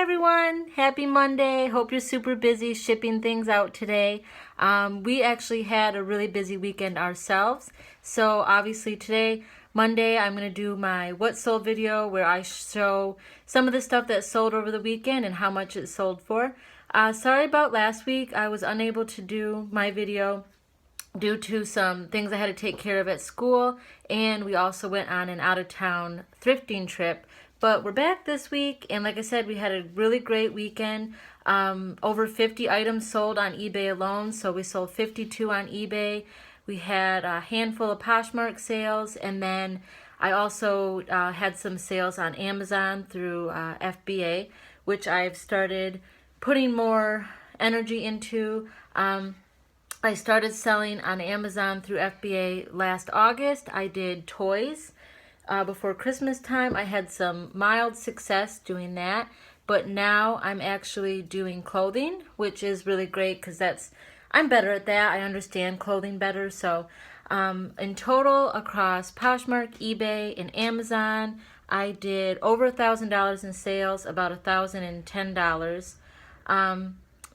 everyone, happy Monday. Hope you're super busy shipping things out today. We actually had a really busy weekend ourselves. So obviously today, Monday, I'm going to do my what sold video where I show some of the stuff that sold over the weekend and how much it sold for. Sorry about last week. I was unable to do my video due to some things I had to take care of at school, and we also went on an out-of-town thrifting trip. But we're back this week, and like I said, we had a really great weekend. Over 50 items sold on eBay alone, so we sold 52 on eBay. We had a handful of Poshmark sales, and then I also had some sales on Amazon through FBA, which I've started putting more energy into. I started selling on Amazon through FBA last August. I did toys. Before Christmas time, I had some mild success doing that, but now I'm actually doing clothing, which is really great because I'm better at that. I understand clothing better. So in total, across Poshmark, eBay, and Amazon, I did over $1,000 in sales, about $1,010.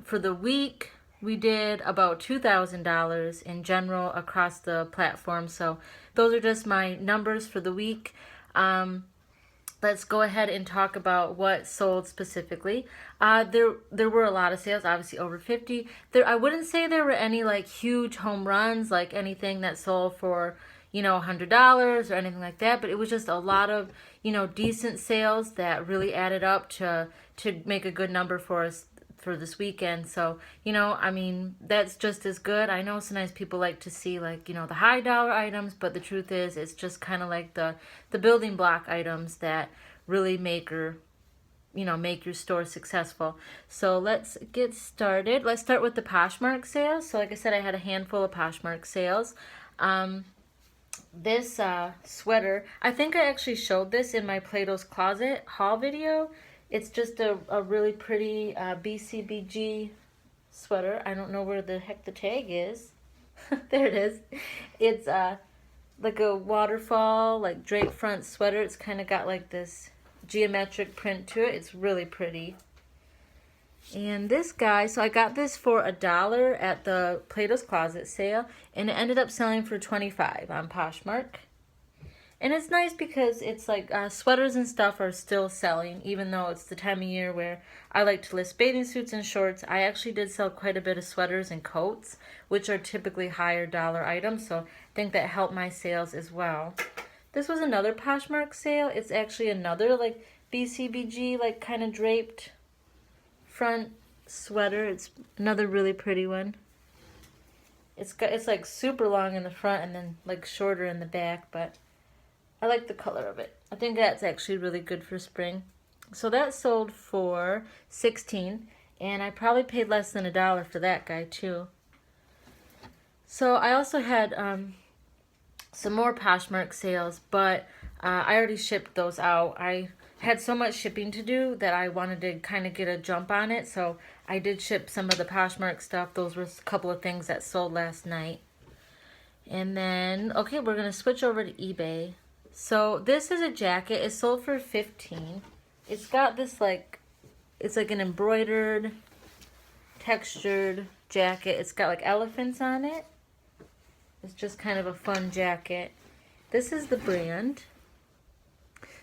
For the week, we did about $2,000 in general across the platform. So those are just my numbers for the week. Let's go ahead and talk about what sold specifically. There were a lot of sales, obviously over 50. I wouldn't say there were any like huge home runs, like anything that sold for, $100 or anything like that, but it was just a lot of, decent sales that really added up to make a good number for us for this weekend. So, that's just as good. I know sometimes people like to see like, the high dollar items, but the truth is it's just kind of like the building block items that really make your store successful. So let's get started. Let's start with the Poshmark sales. So like I said, I had a handful of Poshmark sales. This sweater, I think I actually showed this in my Plato's Closet haul video. It's just a really pretty BCBG sweater. I don't know where the heck the tag is. There it is. It's like a waterfall, like drape front sweater. It's kind of got like this geometric print to it. It's really pretty. And this guy, so I got this for $1 at the Plato's Closet sale, and it ended up selling for $25 on Poshmark. And it's nice because it's like sweaters and stuff are still selling, even though it's the time of year where I like to list bathing suits and shorts. I actually did sell quite a bit of sweaters and coats, which are typically higher dollar items, so I think that helped my sales as well. This was another Poshmark sale. It's actually another like BCBG, like kind of draped front sweater. It's another really pretty one. It's like super long in the front and then like shorter in the back, but I like the color of it. I think that's actually really good for spring. So that sold for $16, and I probably paid less than $1 for that guy too. So I also had some more Poshmark sales, but I already shipped those out. I had so much shipping to do that I wanted to kind of get a jump on it, so I did ship some of the Poshmark stuff. Those were a couple of things that sold last night. And then, okay, we're going to switch over to eBay. So this is a jacket. It sold for $15. It's got this it's like an embroidered, textured jacket. It's got like elephants on it. It's just kind of a fun jacket. This is the brand.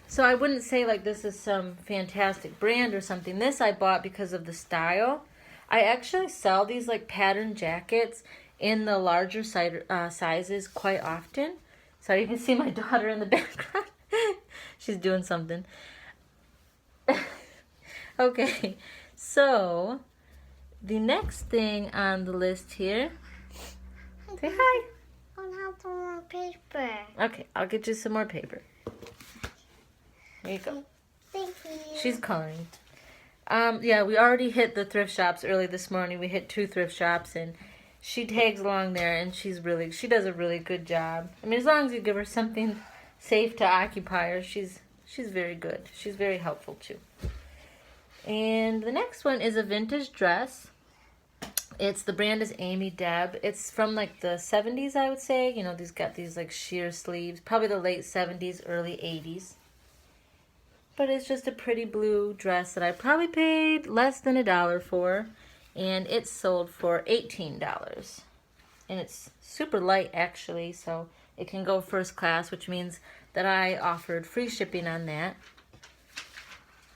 So I wouldn't say like this is some fantastic brand or something. This I bought because of the style. I actually sell these like patterned jackets in the larger sizes quite often. Sorry, you can see my daughter in the background. She's doing something. Okay, so the next thing on the list here. Say hi. I have some more paper. Okay, I'll get you some more paper. There you go. Thank you. She's coloring. Yeah, we already hit the thrift shops early this morning. We hit 2 thrift shops, and she tags along there, and she does a really good job. I mean, as long as you give her something safe to occupy her, she's very good. She's very helpful too. And the next one is a vintage dress. The brand is Amy Deb. It's from like the 70s, I would say. These got these like sheer sleeves, probably the late 70s, early 80s. but it's just a pretty blue dress that I probably paid less than $1 for, and it sold for $18. And it's super light actually, so it can go first class, which means that I offered free shipping on that.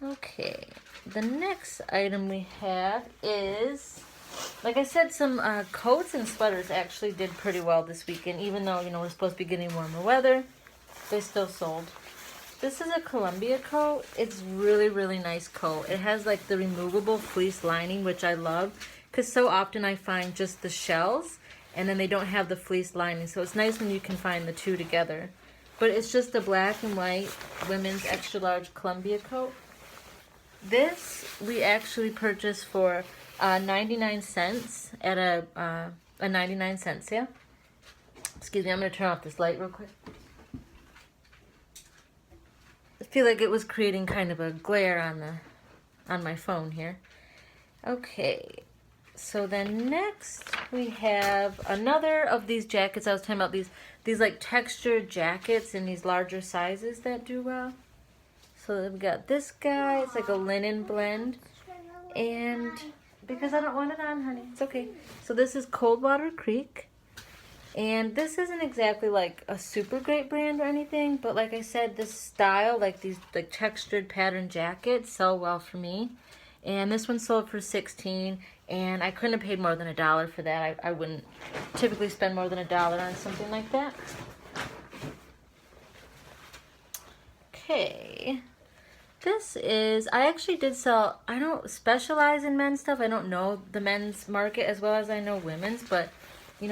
Okay, the next item we have is, like I said, some coats and sweaters actually did pretty well this weekend, even though, we're supposed to be getting warmer weather. They still sold. This is a Columbia coat. It's really, really nice coat. It has like the removable fleece lining, which I love, because so often I find just the shells and then they don't have the fleece lining. So it's nice when you can find the two together. But it's just a black and white women's extra large Columbia coat. This we actually purchased for 99 cents at a 99 cent sale. Excuse me, I'm going to turn off this light real quick. I feel like it was creating kind of a glare on my phone here. Okay, so then next we have another of these jackets. I was talking about these like textured jackets in these larger sizes that do well. So we've got this guy. It's like a linen blend, and because I don't want it on, honey, it's okay. So this is Coldwater Creek. And this isn't exactly like a super great brand or anything, but like I said, this style, like these like textured pattern jackets, sell well for me. And this one sold for $16, and I couldn't have paid more than $1 for that. I wouldn't typically spend more than $1 on something like that. Okay. This is, I actually did sell, I don't specialize in men's stuff. I don't know the men's market as well as I know women's, but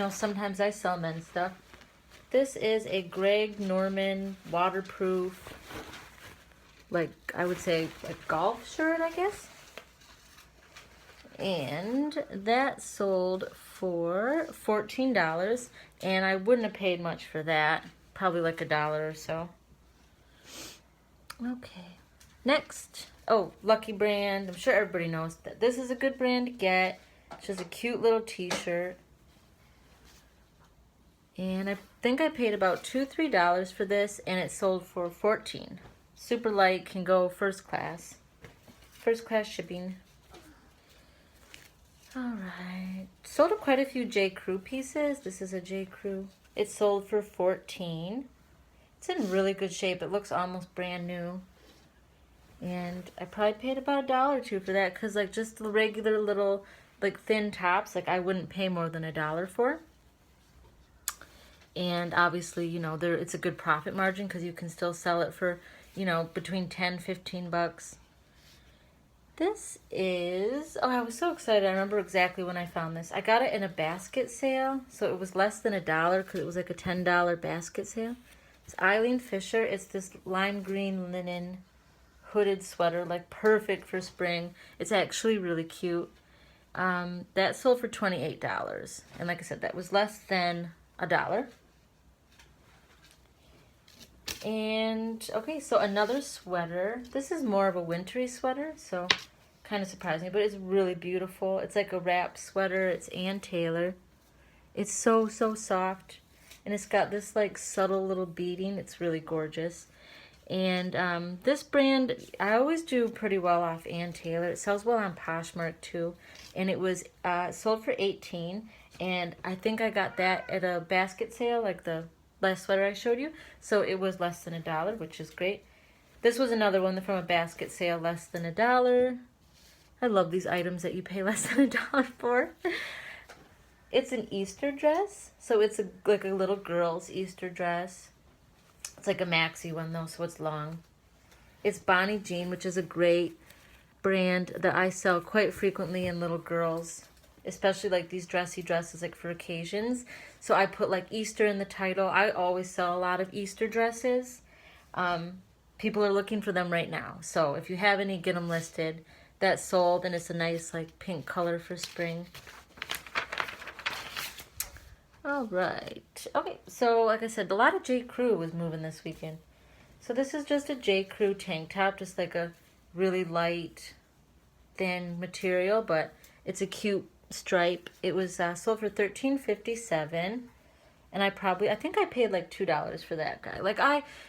sometimes I sell men's stuff. This is a Greg Norman waterproof, like I would say a golf shirt, I guess. And that sold for $14, and I wouldn't have paid much for that. Probably like $1 or so. Okay. Next, Lucky Brand. I'm sure everybody knows that this is a good brand to get. It's just a cute little t-shirt. And I think I paid about $2-3 for this, and it sold for $14. Super light, can go first class. First class shipping. Alright. Sold quite a few J. Crew pieces. This is a J. Crew. It sold for $14. It's in really good shape. It looks almost brand new. And I probably paid about $1 or $2 for that, because like just the regular little like thin tops, like I wouldn't pay more than $1 for. And obviously, it's a good profit margin because you can still sell it for, between $10-15. This is, I was so excited. I remember exactly when I found this. I got it in a basket sale, so it was less than $1 because it was like a $10 basket sale. It's Eileen Fisher. It's this lime green linen hooded sweater, like perfect for spring. It's actually really cute. That sold for $28. And like I said, that was less than $1. And okay, so another sweater. This is more of a wintry sweater, so kind of surprised me, but it's really beautiful. It's like a wrap sweater. It's Ann Taylor. It's so soft, and it's got this like subtle little beading. It's really gorgeous. And this brand, I always do pretty well off Ann Taylor. It sells well on Poshmark too, and it was sold for $18, and I think I got that at a basket sale, like the last sweater I showed you, so it was less than $1, which is great. This was another one from a basket sale, less than $1. I love these items that you pay less than $1 for. It's an Easter dress, so it's like a little girl's Easter dress. It's like a maxi one though, so it's long. It's Bonnie Jean, which is a great brand that I sell quite frequently in little girls, especially like these dressy dresses like for occasions. So I put like Easter in the title. I always sell a lot of Easter dresses. People are looking for them right now. So if you have any, get them listed. That's sold, and it's a nice like pink color for spring. All right. Okay, so like I said, a lot of J. Crew was moving this weekend. So this is just a J. Crew tank top, just like a really light, thin material, but it's a cute stripe. It was sold for $13.57, and I think I paid like $2 for that guy. Like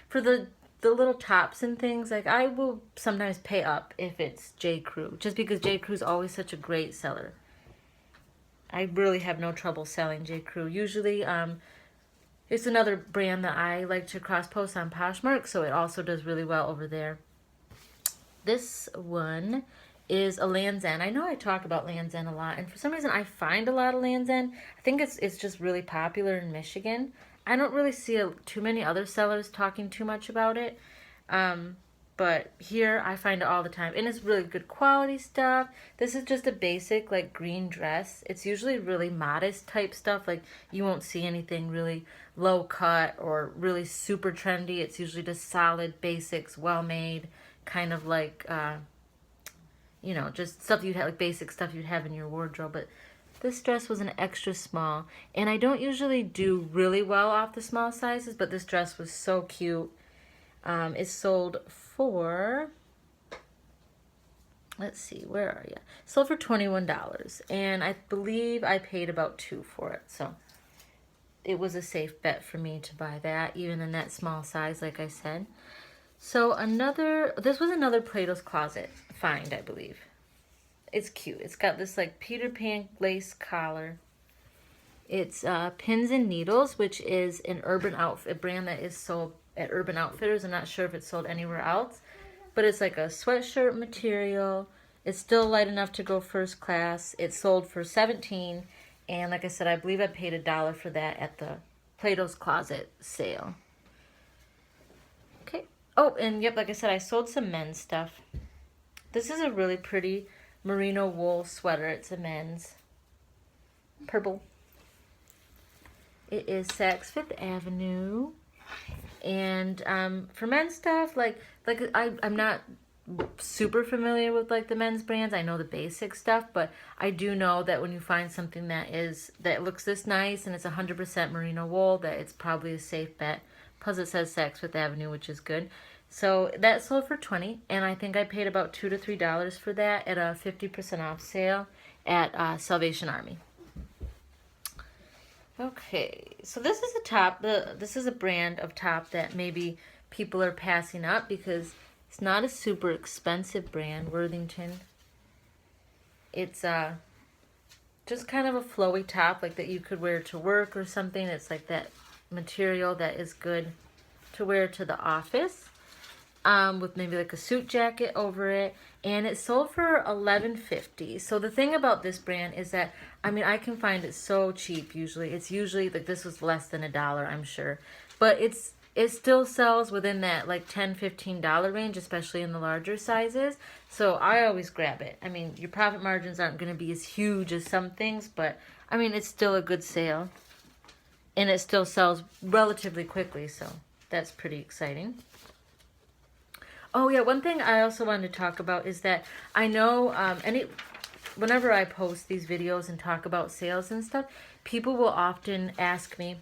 for the the little tops and things, like I will sometimes pay up if it's J. Crew, just because J. Crew's always such a great seller. I really have no trouble selling J. Crew. Usually, it's another brand that I like to cross post on Poshmark, so it also does really well over there. This one is a Land's End. I know I talk about Land's End a lot, and for some reason I find a lot of Land's End. I think it's just really popular in Michigan. I don't really see too many other sellers talking too much about it. But here I find it all the time. And it's really good quality stuff. This is just a basic like green dress. It's usually really modest type stuff. Like you won't see anything really low cut or really super trendy. It's usually just solid basics, well made, kind of like, you know, just stuff you'd have, like basic stuff you'd have in your wardrobe. But this dress was an extra small. And I don't usually do really well off the small sizes, but this dress was so cute. It sold for, let's see, where are you? Sold for $21, and I believe I paid about $2 for it. So it was a safe bet for me to buy that, even in that small size, like I said. So this was another Plato's Closet find, I believe. It's cute. It's got this like Peter Pan lace collar. It's Pins and Needles, which is an Urban Outfit brand that is sold at Urban Outfitters. I'm not sure if it's sold anywhere else, but it's like a sweatshirt material. It's still light enough to go first class. It sold for $17, and like I said, I believe I paid $1 for that at the Plato's Closet sale. Okay. Oh, and yep, like I said, I sold some men's stuff. This is a really pretty merino wool sweater. It's a men's. Purple. It is Saks Fifth Avenue. And for men's stuff, like I'm not super familiar with like the men's brands. I know the basic stuff, but I do know that when you find something that looks this nice and it's 100% merino wool, that it's probably a safe bet. Plus it says Saks Fifth Avenue, which is good. So that sold for $20, and I think I paid about $2 to $3 for that at a 50% off sale at Salvation Army. Okay, so this is a top. This is a brand of top that maybe people are passing up because it's not a super expensive brand, Worthington. It's just kind of a flowy top like that you could wear to work or something. It's like that material that is good to wear to the office. With maybe like a suit jacket over it, and it sold for $11.50. So the thing about this brand is that, I mean, I can find it so cheap usually. It's usually like, this was less than $1, I'm sure, but it still sells within that like $10-15 range, especially in the larger sizes. So I always grab it. I mean, your profit margins aren't going to be as huge as some things, but I mean, it's still a good sale, and it still sells relatively quickly, so that's pretty exciting. Oh yeah, one thing I also wanted to talk about is that I know whenever I post these videos and talk about sales and stuff, people will often ask me,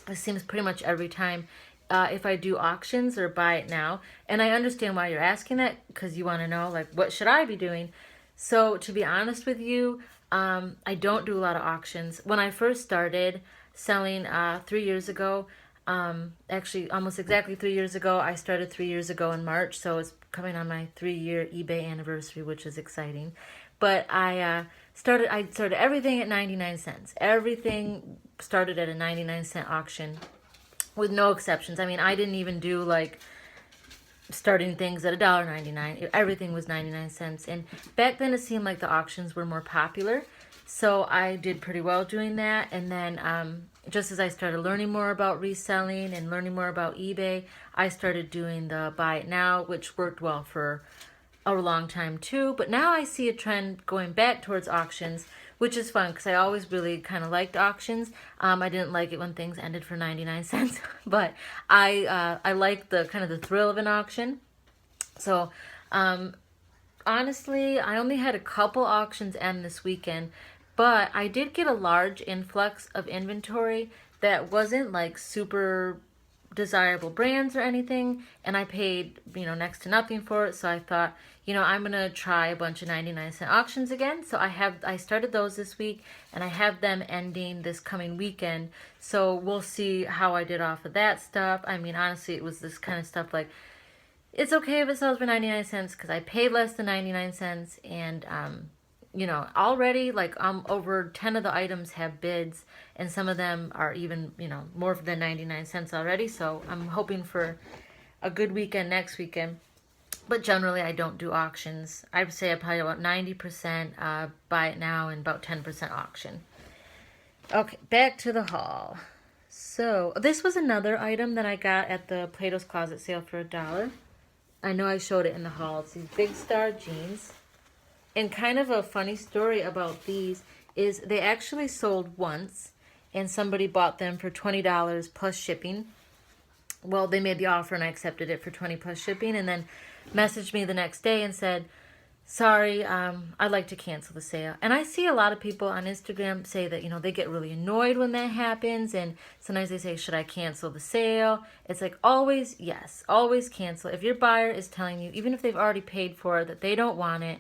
it seems pretty much every time, if I do auctions or buy it now. And I understand why you're asking that, because you want to know, like, what should I be doing? So to be honest with you, I don't do a lot of auctions. When I first started selling 3 years ago, actually almost exactly 3 years ago. I started 3 years ago in March, so it's coming on my 3-year eBay anniversary, which is exciting. But I started everything at 99 cents. Everything started at a 99-cent auction with no exceptions. I mean, I didn't even do like starting things at $1.99. Everything was 99 cents. And back then it seemed like the auctions were more popular. So I did pretty well doing that. And then just as I started learning more about reselling and learning more about eBay, I started doing the buy it now, which worked well for a long time too. But now I see a trend going back towards auctions, which is fun because I always really kind of liked auctions. I didn't like it when things ended for 99 cents, but I like the kind of the thrill of an auction. So honestly, I only had a couple auctions end this weekend, but I did get a large influx of inventory that wasn't like super desirable brands or anything, and I paid, next to nothing for it. So I thought, I'm gonna try a bunch of 99-cent auctions again. So I started those this week, and I have them ending this coming weekend. So we'll see how I did off of that stuff. I mean, honestly, it was this kind of stuff like, it's okay if it sells for 99 cents because I paid less than 99 cents, and already like over 10 of the items have bids, and some of them are even, more than 99 cents already. So I'm hoping for a good weekend next weekend. But generally I don't do auctions. I would say I probably about 90% buy it now and about 10% auction. Okay, back to the haul. So this was another item that I got at the Plato's Closet sale for $1. I know I showed it in the haul. It's these Big Star jeans. And kind of a funny story about these is they actually sold once, and somebody bought them for $20 plus shipping. Well, they made the offer and I accepted it for $20 plus shipping, and then messaged me the next day and said, sorry, I'd like to cancel the sale. And I see a lot of people on Instagram say that, they get really annoyed when that happens, and sometimes they say, should I cancel the sale? It's like, always, yes, always cancel. If your buyer is telling you, even if they've already paid for it, that they don't want it,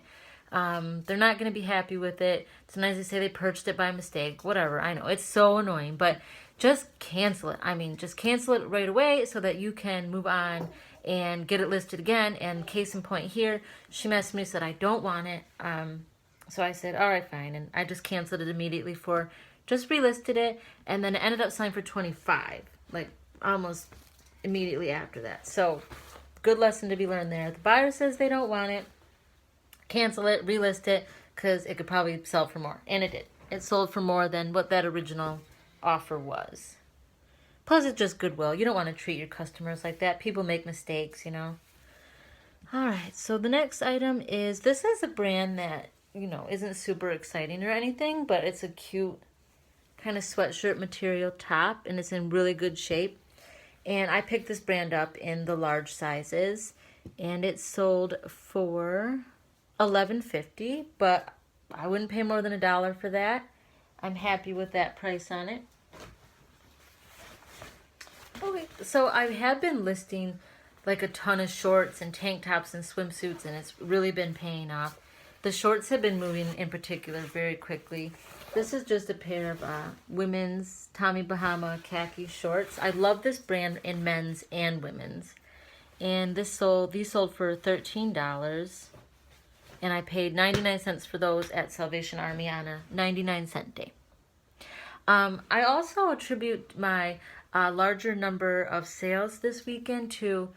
they're not going to be happy with it. Sometimes they say they purchased it by mistake, whatever. I know, it's so annoying, but just cancel it. I mean, just cancel it right away so that you can move on and get it listed again. And case in point here, she messaged me, said I don't want it. So I said, all right, fine. And I just canceled it immediately just relisted it. And then it ended up selling for $25, like almost immediately after that. So good lesson to be learned there. The buyer says they don't want it, cancel it, relist it, because it could probably sell for more. And it did. It sold for more than what that original offer was. Plus, it's just goodwill. You don't want to treat your customers like that. People make mistakes, Alright, so the next item is, this is a brand that, isn't super exciting or anything, but it's a cute kind of sweatshirt material top, and it's in really good shape. And I picked this brand up in the large sizes, and it sold for $11.50, but I wouldn't pay more than $1 for that. I'm happy with that price on it. Okay, so I have been listing like a ton of shorts and tank tops and swimsuits, and it's really been paying off. The shorts have been moving in particular very quickly. This is just a pair of women's Tommy Bahama khaki shorts. I love this brand in men's and women's. And these sold for $13. And I paid 99 cents for those at Salvation Army on a 99-cent day. I also attribute my larger number of sales this weekend to,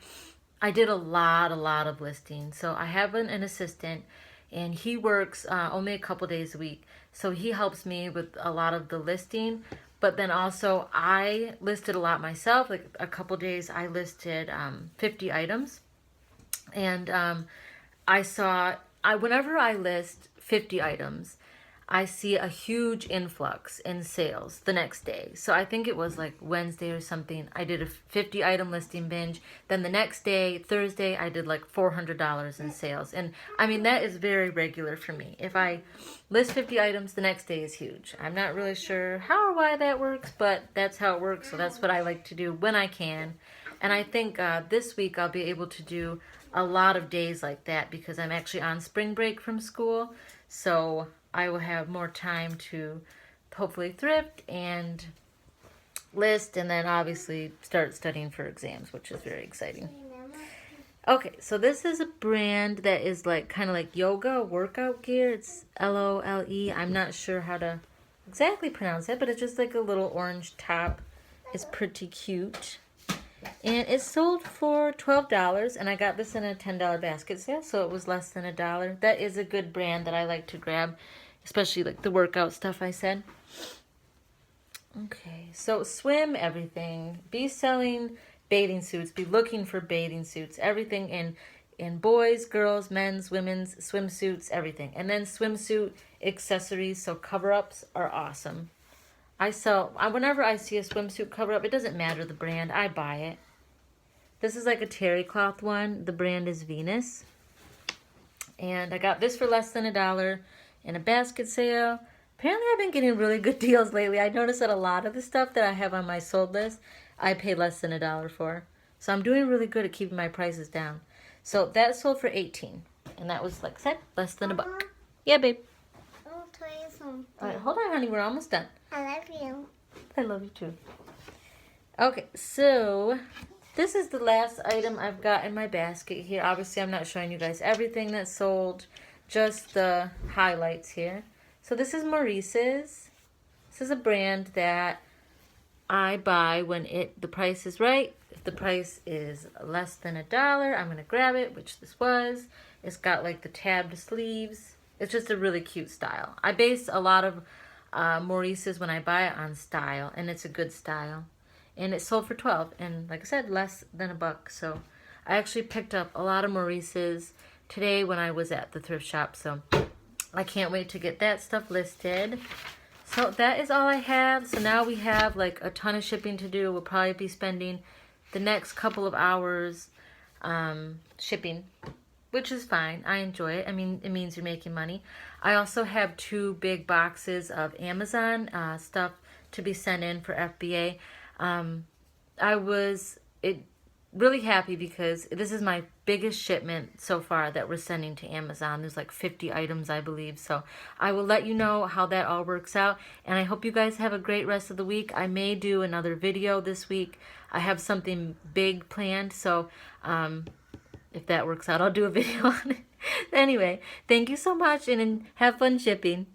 I did a lot of listings. So I have an assistant, and he works only a couple days a week. So he helps me with a lot of the listing. But then also I listed a lot myself. Like a couple days I listed 50 items. And whenever I list 50 items, I see a huge influx in sales the next day. So I think it was like Wednesday or something, I did a 50 item listing binge. Then the next day, Thursday, I did like $400 in sales. And I mean, that is very regular for me. If I list 50 items, the next day is huge. I'm not really sure how or why that works, but that's how it works. So that's what I like to do when I can. And I think this week I'll be able to do a lot of days like that because I'm actually on spring break from school. So I will have more time to hopefully thrift and list, and then obviously start studying for exams, which is very exciting. Okay, so this is a brand that is like kind of like yoga workout gear. It's LOLE. I'm not sure how to exactly pronounce it, but it's just like a little orange top. It's pretty cute. And it sold for $12, and I got this in a $10 basket sale, so it was less than $1. That is a good brand that I like to grab, especially like the workout stuff I said. Okay, so swim everything. Be selling bathing suits. Be looking for bathing suits. Everything in boys, girls, men's, women's, swimsuits, everything. And then swimsuit accessories, so cover-ups are awesome. Whenever I see a swimsuit cover-up, it doesn't matter the brand, I buy it. This is like a terry cloth one. The brand is Venus. And I got this for less than $1 in a basket sale. Apparently I've been getting really good deals lately. I noticed that a lot of the stuff that I have on my sold list, I pay less than $1 for. So I'm doing really good at keeping my prices down. So that sold for 18, and that was, like I said, less than $1. Yeah, babe. I'll tell you something. All right, hold on, honey. We're almost done. I love you. I love you too. Okay, so this is the last item I've got in my basket here. Obviously, I'm not showing you guys everything that's sold, just the highlights here. So this is Maurice's. This is a brand that I buy when the price is right. If the price is less than $1, I'm gonna grab it, which this was. It's got like the tabbed sleeves. It's just a really cute style. I base a lot of Maurice's when I buy it on style, and it's a good style. And it sold for 12, and like I said, less than $1. So I actually picked up a lot of Maurice's today when I was at the thrift shop. So I can't wait to get that stuff listed. So that is all I have. So now we have like a ton of shipping to do. We'll probably be spending the next couple of hours shipping, which is fine. I enjoy it. I mean, it means you're making money. I also have 2 big boxes of Amazon stuff to be sent in for FBA. I was really happy because this is my biggest shipment so far that we're sending to Amazon. There's like 50 items, I believe. So I will let you know how that all works out. And I hope you guys have a great rest of the week. I may do another video this week. I have something big planned. So if that works out, I'll do a video on it. Anyway, thank you so much and have fun shipping.